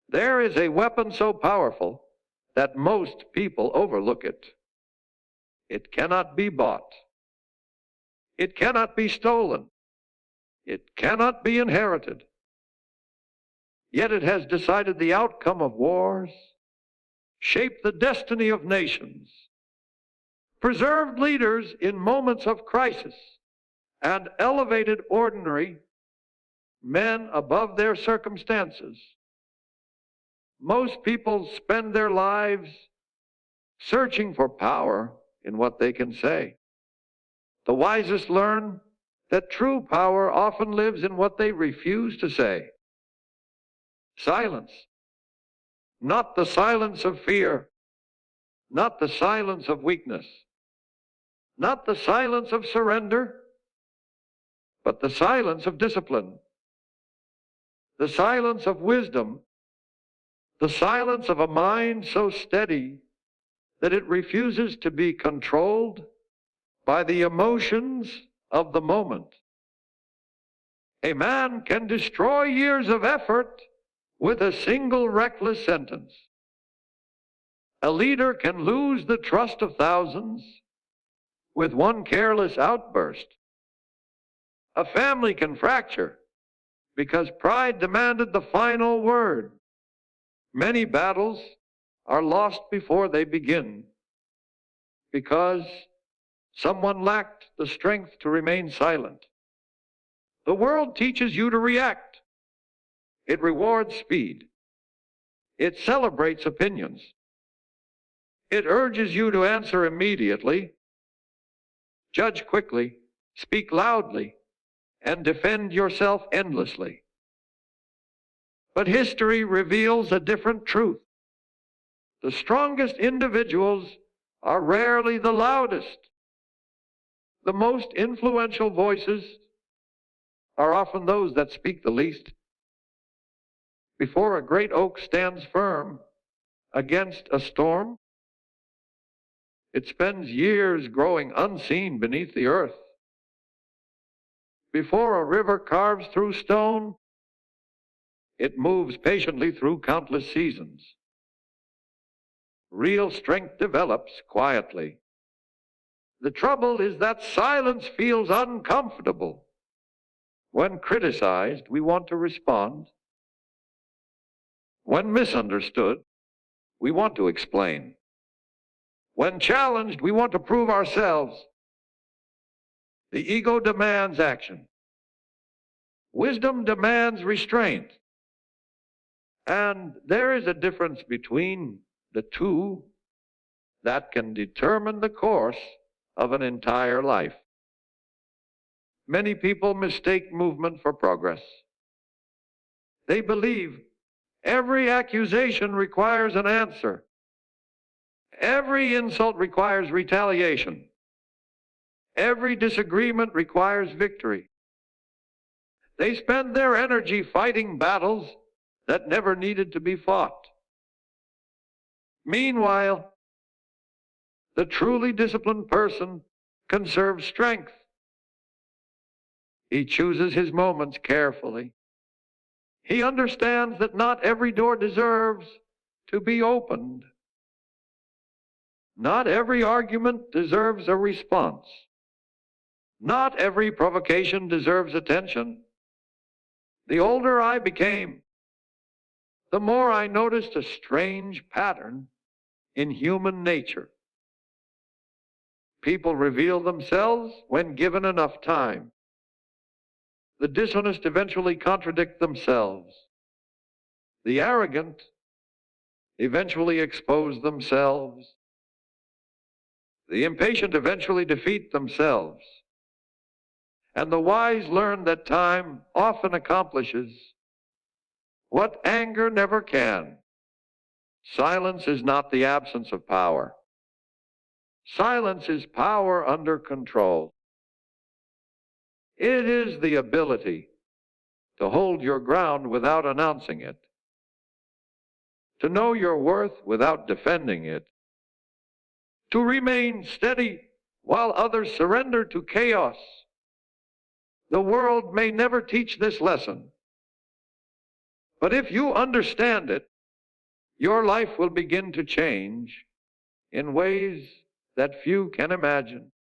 There is a weapon so powerful that most people overlook it. It cannot be bought. It cannot be stolen. It cannot be inherited. Yet it has decided the outcome of wars, shaped the destiny of nations, preserved leaders in moments of crisis, and elevated ordinary men above their circumstances. Most people spend their lives searching for power in what they can say. The wisest learn that true power often lives in what they refuse to say. Silence. Not the silence of fear, not the silence of weakness, not the silence of surrender, but the silence of discipline, the silence of wisdom, the silence of a mind so steady that it refuses to be controlled by the emotions of the moment. A man can destroy years of effort with a single reckless sentence. A leader can lose the trust of thousands with one careless outburst. A family can fracture because pride demanded the final word. Many battles are lost before they begin because someone lacked the strength to remain silent. The world teaches you to react. It rewards speed. It celebrates opinions. It urges you to answer immediately, judge quickly, speak loudly, and defend yourself endlessly. But history reveals a different truth. The strongest individuals are rarely the loudest. The most influential voices are often those that speak the least. Before a great oak stands firm against a storm, it spends years growing unseen beneath the earth. Before a river carves through stone, it moves patiently through countless seasons. Real strength develops quietly. The trouble is that silence feels uncomfortable. When criticized, we want to respond. When misunderstood, we want to explain. When challenged, we want to prove ourselves. The ego demands action. Wisdom demands restraint. And there is a difference between the two that can determine the course of an entire life. Many people mistake movement for progress. They believe every accusation requires an answer. Every insult requires retaliation. Every disagreement requires victory. They spend their energy fighting battles that never needed to be fought. Meanwhile, the truly disciplined person conserves strength. He chooses his moments carefully. He understands that not every door deserves to be opened. Not every argument deserves a response. Not every provocation deserves attention. The older I became, the more I noticed a strange pattern in human nature. People reveal themselves when given enough time. The dishonest eventually contradict themselves. The arrogant eventually expose themselves. The impatient eventually defeat themselves. And the wise learn that time often accomplishes what anger never can. Silence is not the absence of power. Silence is power under control. It is the ability to hold your ground without announcing it, to know your worth without defending it, to remain steady while others surrender to chaos. The world may never teach this lesson, but if you understand it, your life will begin to change in ways that few can imagine,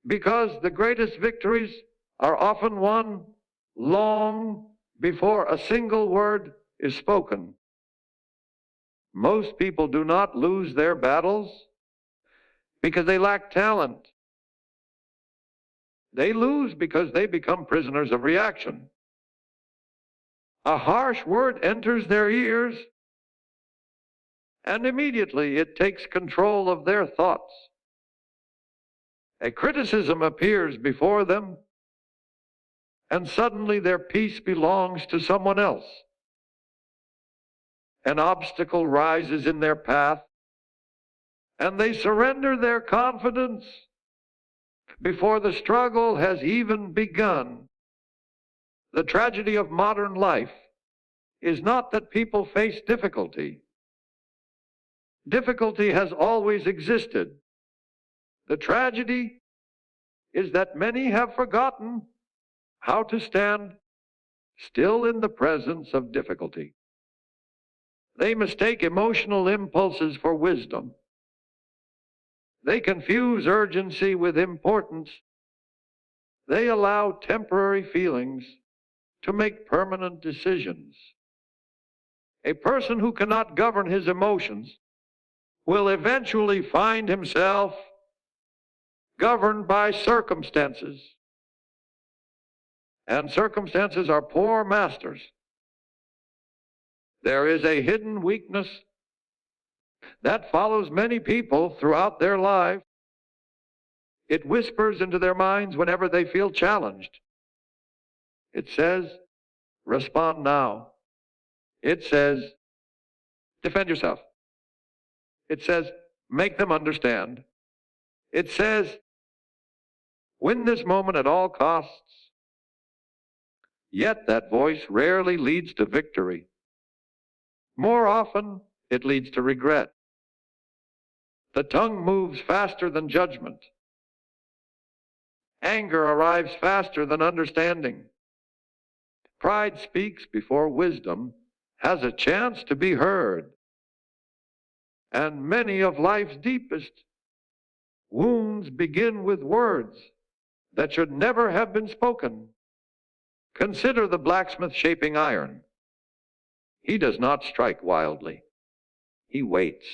because the greatest victories are often won long before a single word is spoken. Most people do not lose their battles because they lack talent. They lose because they become prisoners of reaction. A harsh word enters their ears, and immediately it takes control of their thoughts. A criticism appears before them, and suddenly their peace belongs to someone else. An obstacle rises in their path, and they surrender their confidence before the struggle has even begun. The tragedy of modern life is not that people face difficulty. Difficulty has always existed. The tragedy is that many have forgotten how to stand still in the presence of difficulty. They mistake emotional impulses for wisdom. They confuse urgency with importance. They allow temporary feelings to make permanent decisions. A person who cannot govern his emotions will eventually find himself governed by circumstances. And circumstances are poor masters. There is a hidden weakness that follows many people throughout their life. It whispers into their minds whenever they feel challenged. It says, respond now. It says, defend yourself. It says, make them understand. It says, win this moment at all costs. Yet that voice rarely leads to victory. More often, it leads to regret. The tongue moves faster than judgment. Anger arrives faster than understanding. Pride speaks before wisdom has a chance to be heard. And many of life's deepest wounds begin with words that should never have been spoken. Consider the blacksmith shaping iron. He does not strike wildly. He waits.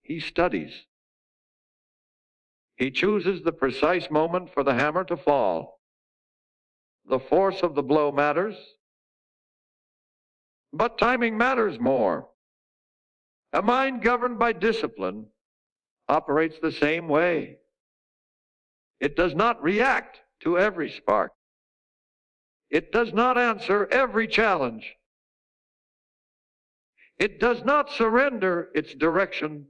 He studies. He chooses the precise moment for the hammer to fall. The force of the blow matters, but timing matters more. A mind governed by discipline operates the same way. It does not react to every spark. It does not answer every challenge. It does not surrender its direction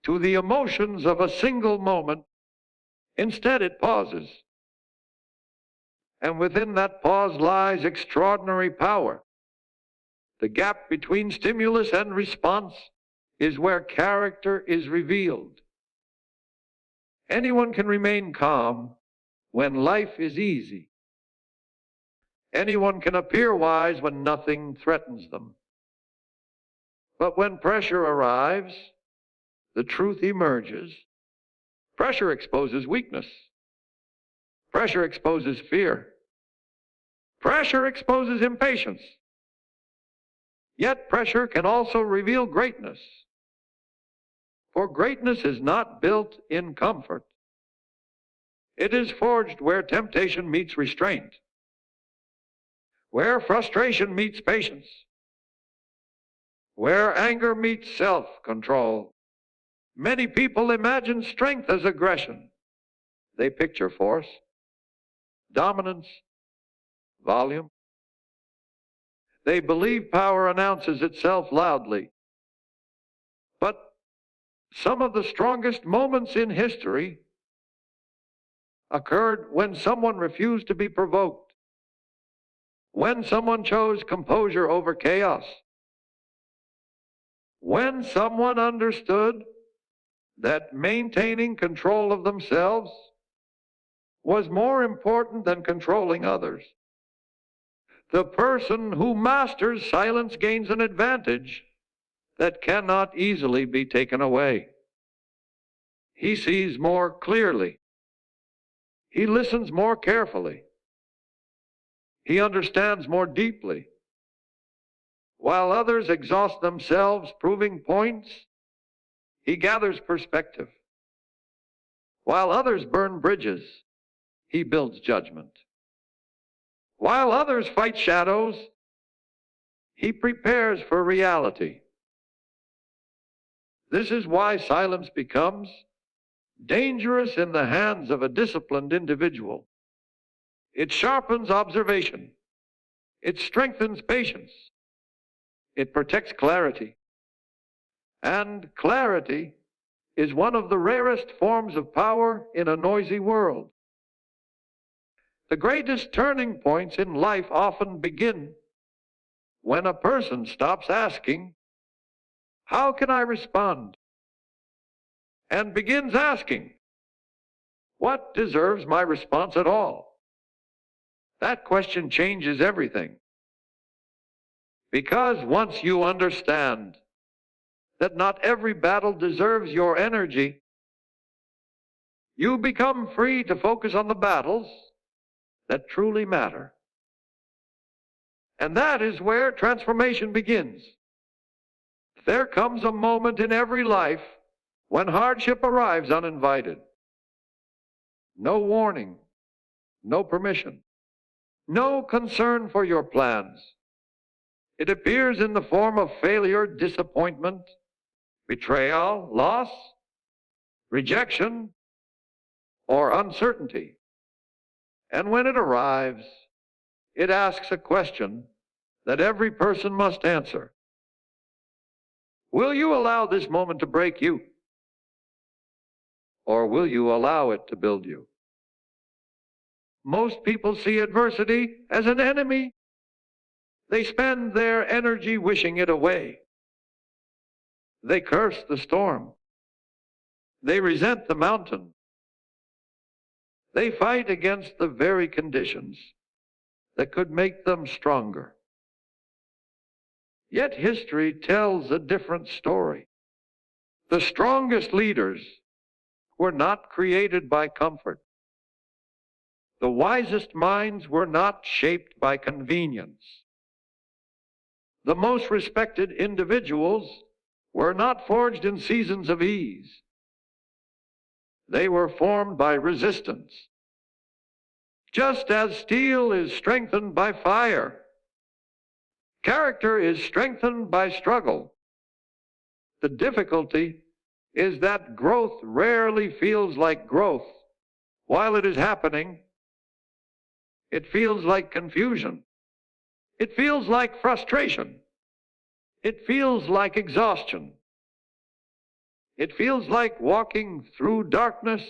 to the emotions of a single moment. Instead, it pauses. And within that pause lies extraordinary power. The gap between stimulus and response is where character is revealed. Anyone can remain calm when life is easy. Anyone can appear wise when nothing threatens them. But when pressure arrives, the truth emerges. Pressure exposes weakness. Pressure exposes fear. Pressure exposes impatience. Yet pressure can also reveal greatness. For greatness is not built in comfort. It is forged where temptation meets restraint, where frustration meets patience, where anger meets self-control. Many people imagine strength as aggression. They picture force, dominance, volume. They believe power announces itself loudly. But some of the strongest moments in history occurred when someone refused to be provoked, when someone chose composure over chaos, when someone understood that maintaining control of themselves was more important than controlling others. The person who masters silence gains an advantage that cannot easily be taken away. He sees more clearly. He listens more carefully. He understands more deeply. While others exhaust themselves proving points, he gathers perspective. While others burn bridges, he builds judgment. While others fight shadows, he prepares for reality. This is why silence becomes dangerous in the hands of a disciplined individual. It sharpens observation. It strengthens patience. It protects clarity. And clarity is one of the rarest forms of power in a noisy world. The greatest turning points in life often begin when a person stops asking, "How can I respond?" and begins asking, "What deserves my response at all?" That question changes everything. Because once you understand that not every battle deserves your energy, you become free to focus on the battles that truly matter. And that is where transformation begins. There comes a moment in every life when hardship arrives uninvited. No warning, no permission, no concern for your plans. It appears in the form of failure, disappointment, betrayal, loss, rejection, or uncertainty. And when it arrives, it asks a question that every person must answer. Will you allow this moment to break you? Or will you allow it to build you? Most people see adversity as an enemy. They spend their energy wishing it away. They curse the storm. They resent the mountain. They fight against the very conditions that could make them stronger. Yet history tells a different story. The strongest leaders were not created by comfort. The wisest minds were not shaped by convenience. The most respected individuals were not forged in seasons of ease. They were formed by resistance. Just as steel is strengthened by fire, character is strengthened by struggle. The difficulty is that growth rarely feels like growth. While it is happening, it feels like confusion. It feels like frustration. It feels like exhaustion. It feels like walking through darkness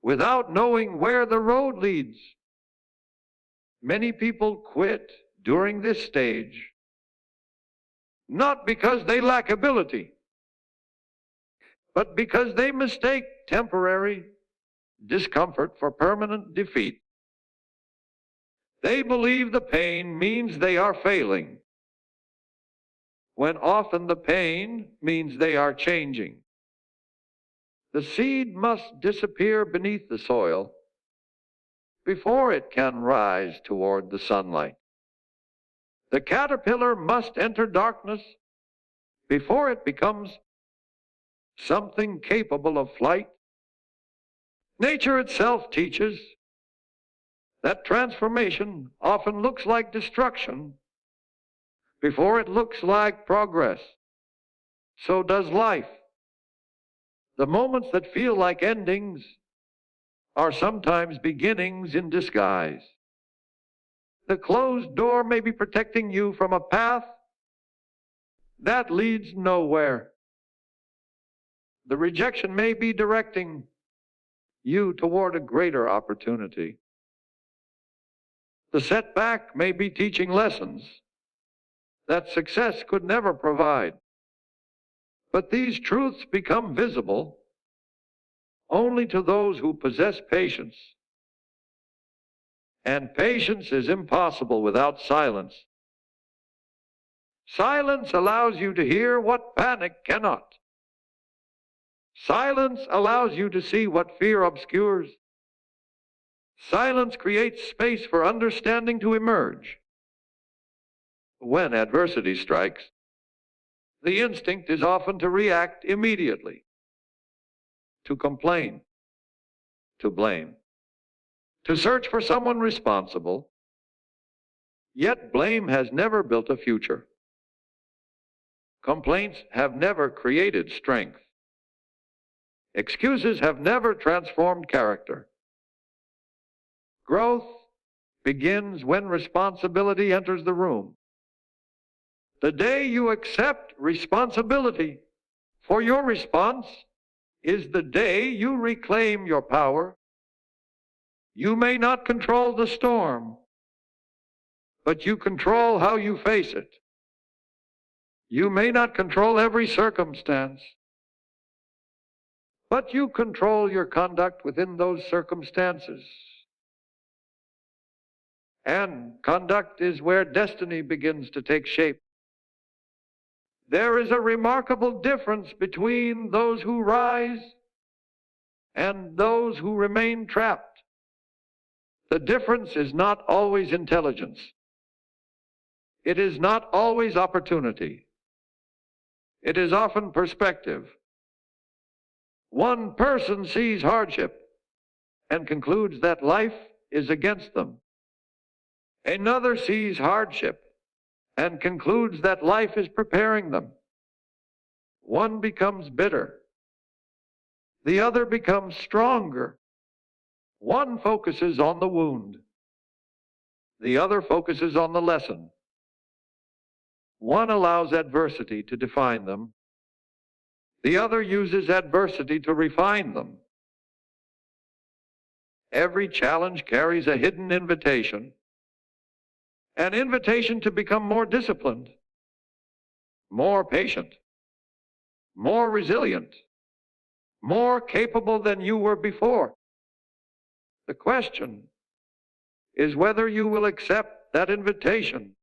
without knowing where the road leads. Many people quit during this stage, not because they lack ability, but because they mistake temporary discomfort for permanent defeat. They believe the pain means they are failing, when often the pain means they are changing. The seed must disappear beneath the soil before it can rise toward the sunlight. The caterpillar must enter darkness before it becomes something capable of flight. Nature itself teaches that transformation often looks like destruction before it looks like progress. So does life. The moments that feel like endings are sometimes beginnings in disguise. The closed door may be protecting you from a path that leads nowhere. The rejection may be directing you toward a greater opportunity. The setback may be teaching lessons that success could never provide. But these truths become visible only to those who possess patience. And patience is impossible without silence. Silence allows you to hear what panic cannot. Silence allows you to see what fear obscures. Silence creates space for understanding to emerge. When adversity strikes, the instinct is often to react immediately, to complain, to blame, to search for someone responsible. Yet blame has never built a future. Complaints have never created strength. Excuses have never transformed character. Growth begins when responsibility enters the room. The day you accept responsibility for your response is the day you reclaim your power. You may not control the storm, but you control how you face it. You may not control every circumstance, but you control your conduct within those circumstances. And conduct is where destiny begins to take shape. There is a remarkable difference between those who rise and those who remain trapped. The difference is not always intelligence. It is not always opportunity. It is often perspective. One person sees hardship and concludes that life is against them. Another sees hardship and concludes that life is preparing them. One becomes bitter. The other becomes stronger. One focuses on the wound. The other focuses on the lesson. One allows adversity to define them. The other uses adversity to refine them. Every challenge carries a hidden invitation, an invitation to become more disciplined, more patient, more resilient, more capable than you were before. The question is whether you will accept that invitation,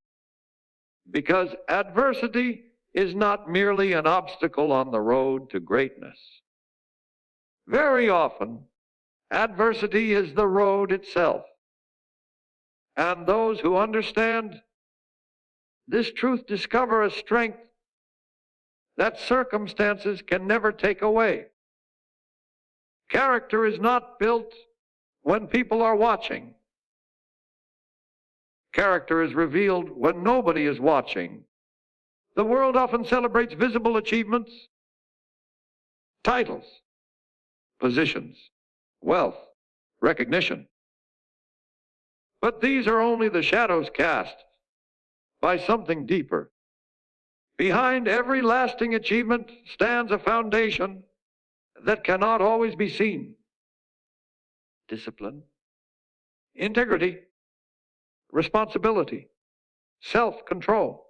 because adversity is not merely an obstacle on the road to greatness. Very often, adversity is the road itself. And those who understand this truth discover a strength that circumstances can never take away. Character is not built when people are watching. Character is revealed when nobody is watching. The world often celebrates visible achievements, titles, positions, wealth, recognition. But these are only the shadows cast by something deeper. Behind every lasting achievement stands a foundation that cannot always be seen. Discipline, integrity, responsibility, self-control.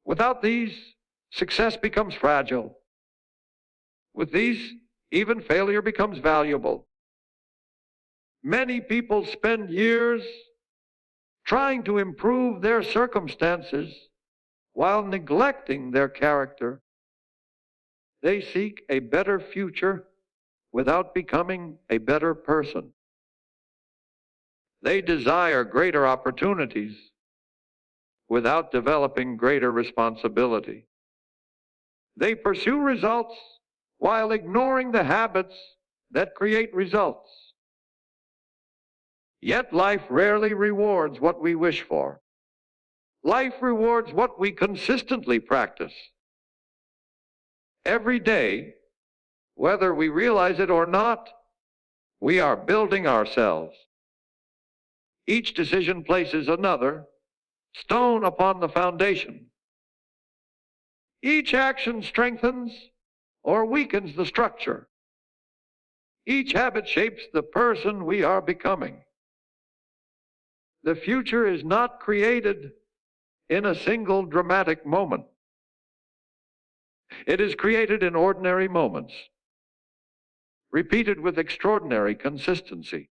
Without these, success becomes fragile. With these, even failure becomes valuable. Many people spend years trying to improve their circumstances while neglecting their character. They seek a better future without becoming a better person. They desire greater opportunities without developing greater responsibility. They pursue results while ignoring the habits that create results. Yet life rarely rewards what we wish for. Life rewards what we consistently practice. Every day, whether we realize it or not, we are building ourselves. Each decision places another stone upon the foundation. Each action strengthens or weakens the structure. Each habit shapes the person we are becoming. The future is not created in a single dramatic moment. It is created in ordinary moments, repeated with extraordinary consistency.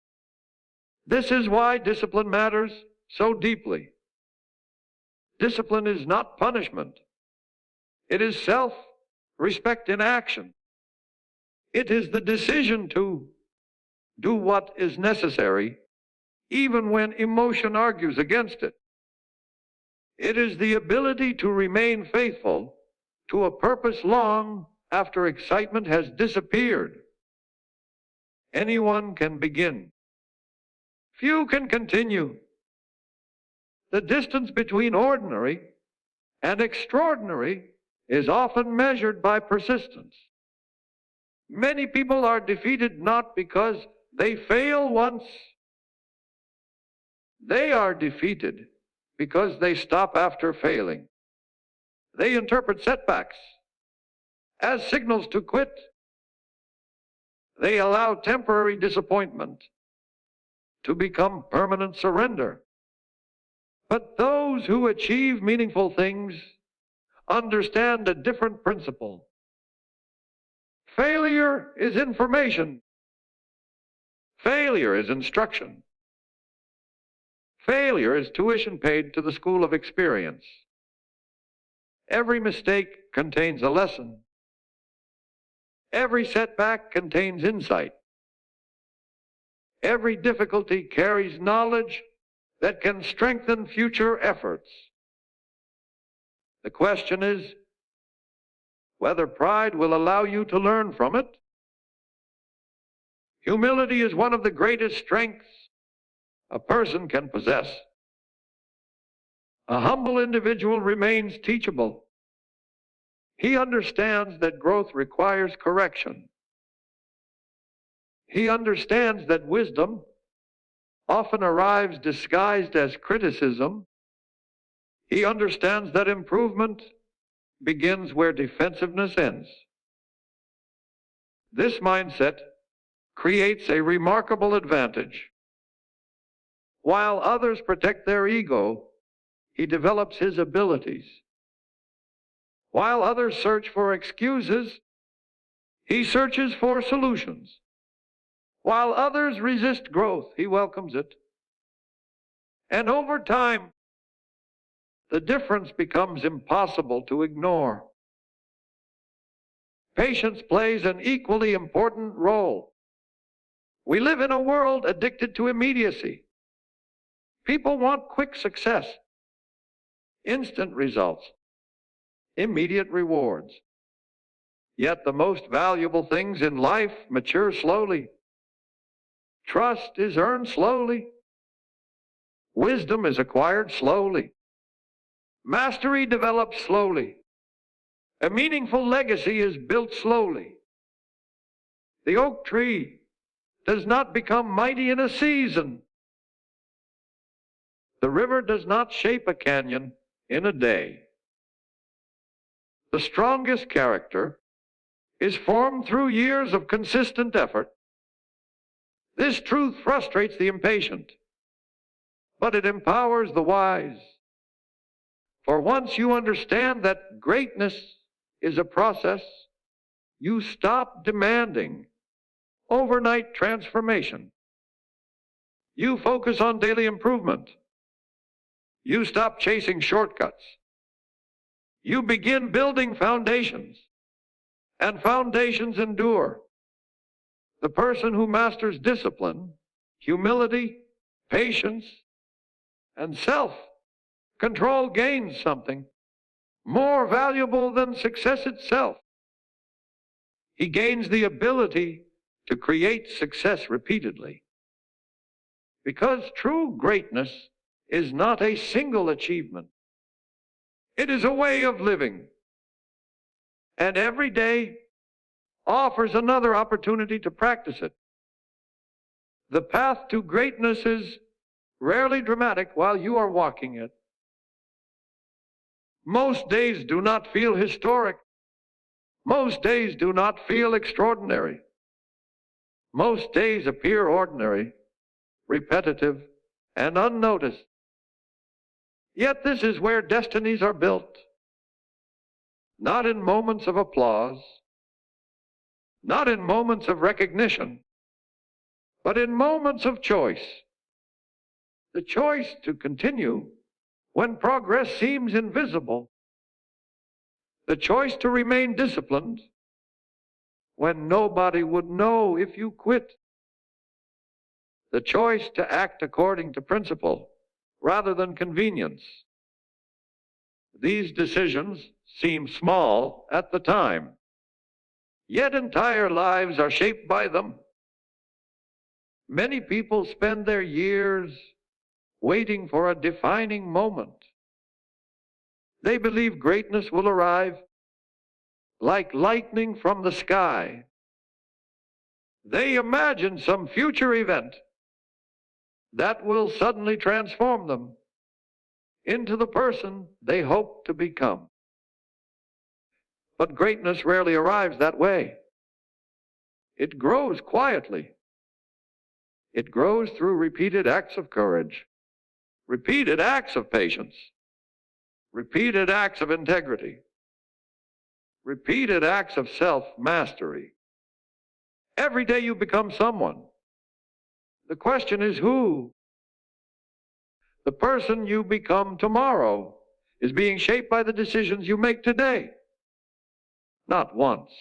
This is why discipline matters so deeply. Discipline is not punishment. It is self-respect in action. It is the decision to do what is necessary, even when emotion argues against it. It is the ability to remain faithful to a purpose long after excitement has disappeared. Anyone can begin. Few can continue. The distance between ordinary and extraordinary is often measured by persistence. Many people are defeated not because they fail once. They are defeated because they stop after failing. They interpret setbacks as signals to quit. They allow temporary disappointment to become permanent surrender. But those who achieve meaningful things understand a different principle. Failure is information. Failure is instruction. Failure is tuition paid to the school of experience. Every mistake contains a lesson. Every setback contains insight. Every difficulty carries knowledge that can strengthen future efforts. The question is whether pride will allow you to learn from it. Humility is one of the greatest strengths a person can possess. A humble individual remains teachable. He understands that growth requires correction. He understands that wisdom often arrives disguised as criticism. He understands that improvement begins where defensiveness ends. This mindset creates a remarkable advantage. While others protect their ego, he develops his abilities. While others search for excuses, he searches for solutions. While others resist growth, he welcomes it. And over time, the difference becomes impossible to ignore. Patience plays an equally important role. We live in a world addicted to immediacy. People want quick success, instant results, immediate rewards. Yet the most valuable things in life mature slowly. Trust is earned slowly. Wisdom is acquired slowly. Mastery develops slowly. A meaningful legacy is built slowly. The oak tree does not become mighty in a season. The river does not shape a canyon in a day. The strongest character is formed through years of consistent effort. This truth frustrates the impatient, but it empowers the wise. For once you understand that greatness is a process, you stop demanding overnight transformation. You focus on daily improvement. You stop chasing shortcuts. You begin building foundations, and foundations endure. The person who masters discipline, humility, patience, and self-control gains something more valuable than success itself. He gains the ability to create success repeatedly. Because true greatness is not a single achievement. It is a way of living. And every day offers another opportunity to practice it. The path to greatness is rarely dramatic while you are walking it. Most days do not feel historic. Most days do not feel extraordinary. Most days appear ordinary, repetitive, and unnoticed. Yet this is where destinies are built. Not in moments of applause, not in moments of recognition, but in moments of choice. The choice to continue when progress seems invisible, the choice to remain disciplined when nobody would know if you quit, the choice to act according to principle rather than convenience. These decisions seem small at the time, yet entire lives are shaped by them. Many people spend their years waiting for a defining moment. They believe greatness will arrive like lightning from the sky. They imagine some future event that will suddenly transform them into the person they hope to become. But greatness rarely arrives that way. It grows quietly. It grows through repeated acts of courage, repeated acts of patience, repeated acts of integrity, repeated acts of self-mastery. Every day you become someone. The question is who? The person you become tomorrow is being shaped by the decisions you make today. Not once,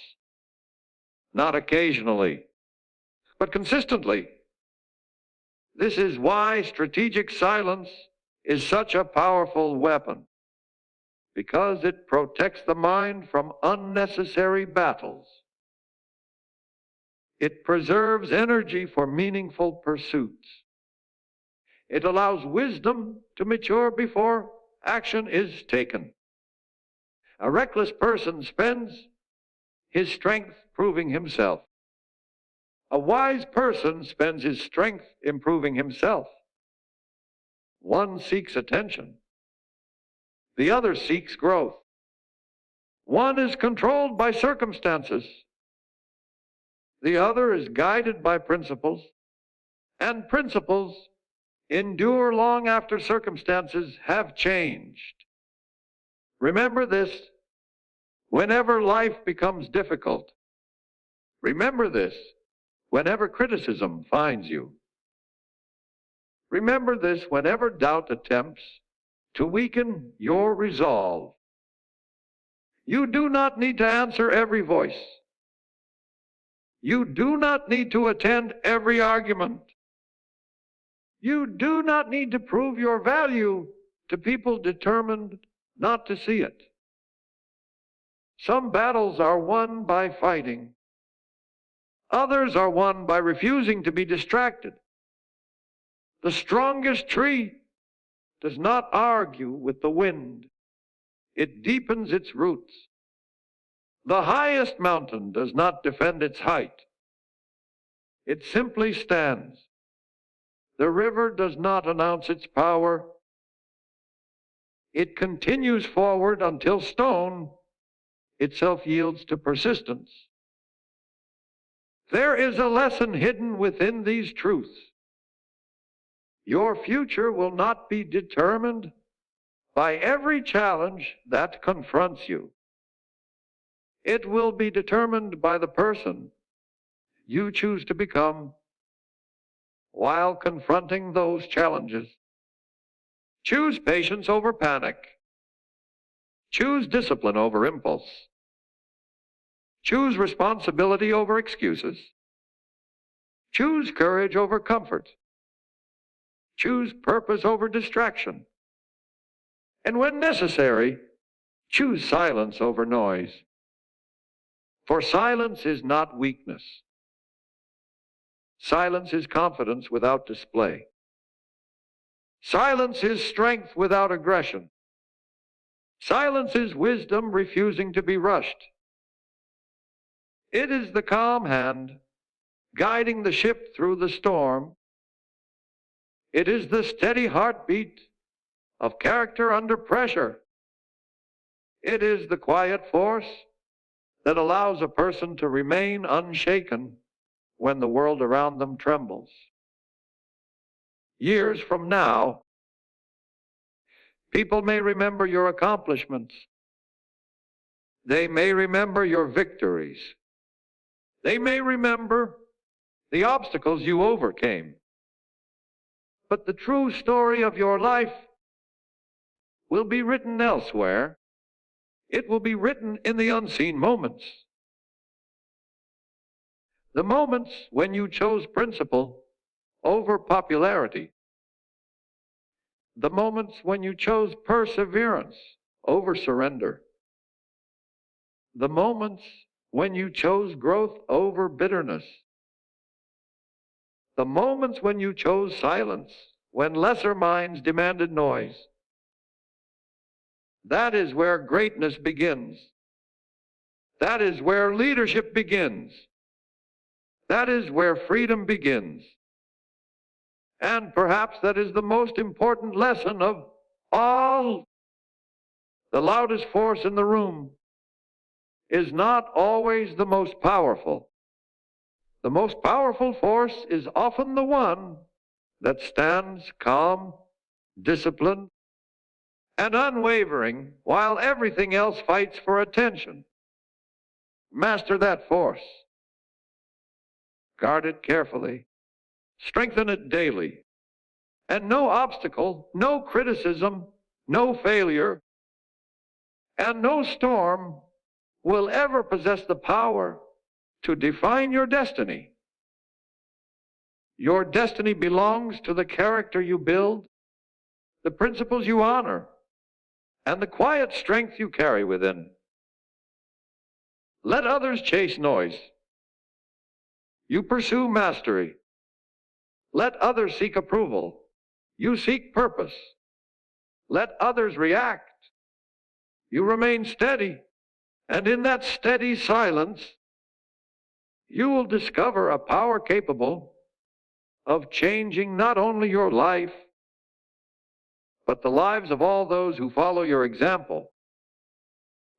not occasionally, but consistently. This is why strategic silence is such a powerful weapon, because it protects the mind from unnecessary battles. It preserves energy for meaningful pursuits. It allows wisdom to mature before action is taken. A reckless person spends his strength proving himself. A wise person spends his strength improving himself. One seeks attention. The other seeks growth. One is controlled by circumstances. The other is guided by principles. And principles endure long after circumstances have changed. Remember this whenever life becomes difficult. Remember this whenever criticism finds you. Remember this whenever doubt attempts to weaken your resolve. You do not need to answer every voice. You do not need to attend every argument. You do not need to prove your value to people determined not to see it. Some battles are won by fighting. Others are won by refusing to be distracted. The strongest tree does not argue with the wind. It deepens its roots. The highest mountain does not defend its height. It simply stands. The river does not announce its power. It continues forward until stone itself yields to persistence. There is a lesson hidden within these truths. Your future will not be determined by every challenge that confronts you. It will be determined by the person you choose to become while confronting those challenges. Choose patience over panic. Choose discipline over impulse. Choose responsibility over excuses. Choose courage over comfort. Choose purpose over distraction. And when necessary, choose silence over noise. For silence is not weakness. Silence is confidence without display. Silence is strength without aggression. Silence is wisdom refusing to be rushed. It is the calm hand guiding the ship through the storm. It is the steady heartbeat of character under pressure. It is the quiet force that allows a person to remain unshaken when the world around them trembles. Years from now, people may remember your accomplishments. They may remember your victories. They may remember the obstacles you overcame. But the true story of your life will be written elsewhere. It will be written in the unseen moments. The moments when you chose principle over popularity. The moments when you chose perseverance over surrender. The moments when you chose growth over bitterness. The moments when you chose silence, when lesser minds demanded noise. That is where greatness begins. That is where leadership begins. That is where freedom begins. And perhaps that is the most important lesson of all. The loudest force in the room is not always the most powerful. The most powerful force is often the one that stands calm, disciplined, and unwavering while everything else fights for attention. Master that force. Guard it carefully. Strengthen it daily. And no obstacle, no criticism, no failure, and no storm will ever possess the power to define your destiny. Your destiny belongs to the character you build, the principles you honor, and the quiet strength you carry within. Let others chase noise. You pursue mastery. Let others seek approval. You seek purpose. Let others react. You remain steady. And in that steady silence, you will discover a power capable of changing not only your life, but the lives of all those who follow your example.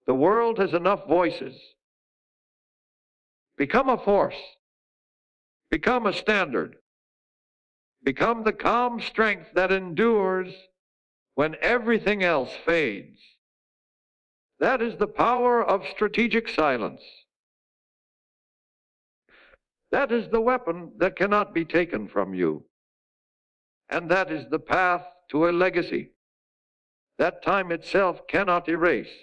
The world has enough voices. Become a force. Become a standard. Become the calm strength that endures when everything else fades. That is the power of strategic silence. That is the weapon that cannot be taken from you. And that is the path to a legacy that time itself cannot erase.